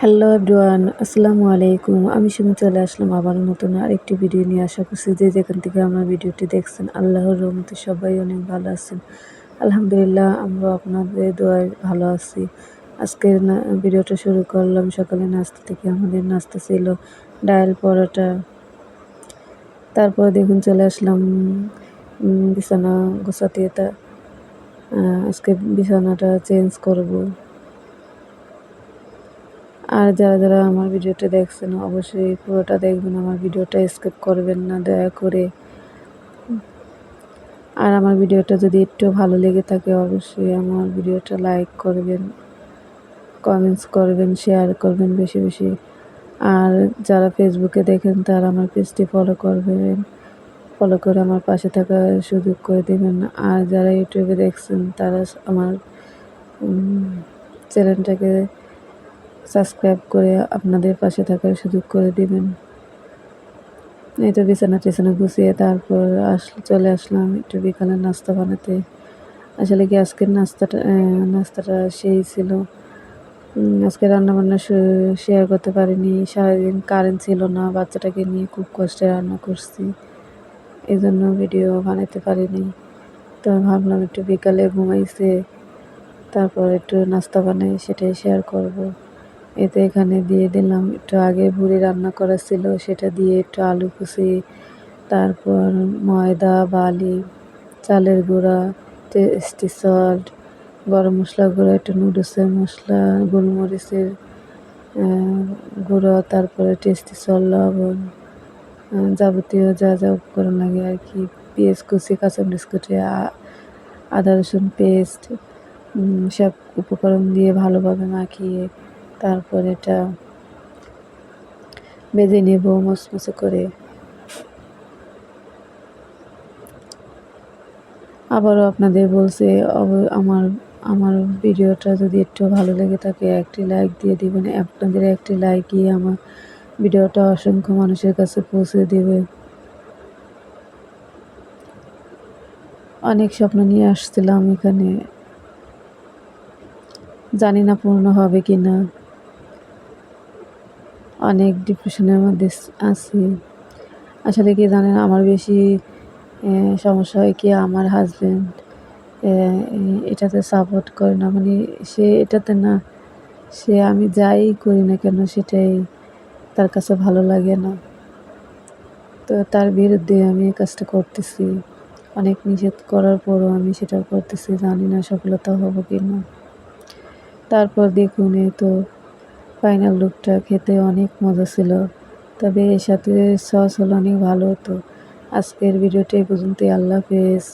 Hello everyone, আসসালামু আলাইকুম। আমি সুমি চলে আসলাম আবার নতুন আরেকটি ভিডিও নিয়ে। আশা করছি যে যেখান থেকে আমার ভিডিওটি দেখছেন আল্লাহর রহমতে সবাই অনেক ভালো আছেন। আলহামদুলিল্লাহ, আমরা আপনাদের দোয়ায় ভালো আছি। আজকের ভিডিওটা শুরু করলাম সকালে নাস্তা থেকে। আমাদের নাস্তা ছিল ডাল পরোটা। তারপর দেখুন চলে আসলাম বিছানা গোছাতে। আজকে বিছানাটা চেঞ্জ করব। আর যারা আমার ভিডিওটা দেখছেন অবশ্যই পুরোটা দেখবেন, আমার ভিডিওটা স্কিপ করবেন না দয়া করে। আর আমার ভিডিওটা যদি একটু ভালো লেগে থাকে অবশ্যই আমার ভিডিওটা লাইক করবেন, কমেন্টস করবেন, শেয়ার করবেন বেশি বেশি। আর যারা ফেসবুকে দেখেন তারা আমার পেজটি ফলো করবেন, ফলো করে আমার পাশে থাকার সুযোগ করে দেবেন। আর যারা ইউটিউবে দেখছেন তারা আমার চ্যানেলটাকে সাবস্ক্রাইব করে আপনাদের পাশে থাকার সুযোগ করে দিবেন। এই তো বিছানা টিছানা গুছিয়ে তারপর চলে আসলাম একটু বিকালের নাস্তা বানাতে। আসলে কি আজকের নাস্তাটা সেই ছিল। আজকে রান্নাবান্না শেয়ার করতে পারিনি, সারাদিন কারেন্ট ছিল না, বাচ্চাটাকে নিয়ে খুব কষ্টে রান্না করছি, এই জন্য ভিডিও বানাতে পারিনি। তো ভাবলাম একটু বিকালে ঘুমাইছে তারপর একটু নাস্তা বানাই, সেটাই শেয়ার করব। এতে এখানে দিয়ে দিলাম একটু আগে ভুড়ি রান্না করা ছিল, সেটা দিয়ে একটু আলু কুচি, তারপর ময়দা, বালি, চালের গুঁড়া, টেস্টি সল্ট, গরম মশলা গুঁড়ো, একটু নুডলসের মশলা, গোলমরিচের গুঁড়ো, তারপরে টেস্টি সল্ট, লবণ, যাবতীয় যা যা উপকরণ লাগে আর কি, পেঁয়াজ কুচি, কাঁচামরিচ কুচি, আদা রসুন পেস্ট, সব উপকরণ দিয়ে ভালোভাবে মাখিয়ে তারপর এটা ভেজে নেব মচমচে করে। আবারও আপনাদের বলছি, আমার আমার ভিডিওটা যদি একটু ভালো লেগে থাকে একটি লাইক দিয়ে দিবেন। আপনাদের একটি লাইকই আমার ভিডিওটা অসংখ্য মানুষের কাছে পৌঁছে দেবে। অনেক স্বপ্ন নিয়ে আসছিলাম এখানে, জানি না পূর্ণ হবে কি না। অনেক ডিপ্রেশনের মধ্যে আছি। আসলে কি জানেন, আমার বেশি সমস্যা হয় কি, আমার হাজব্যান্ড এটাতে সাপোর্ট করে না, মানে সে এটাতে না, সে আমি যাই করি না কেন সেটাই তার কাছে ভালো লাগে না। তো তার বিরুদ্ধে আমি এই কাজটা করতেছি, অনেক নিষেধ করার পরও আমি সেটা করতেছি, জানি না সফলতা হবো কি না। তারপর দেখুন এই তো ফাইনাল লুকটা, খেতে অনেক মজা ছিল, তবে এর সাথে সস হলো অনেক ভালো হতো। আজকের ভিডিওটা এই পর্যন্তই। আল্লাহ হাফেজ।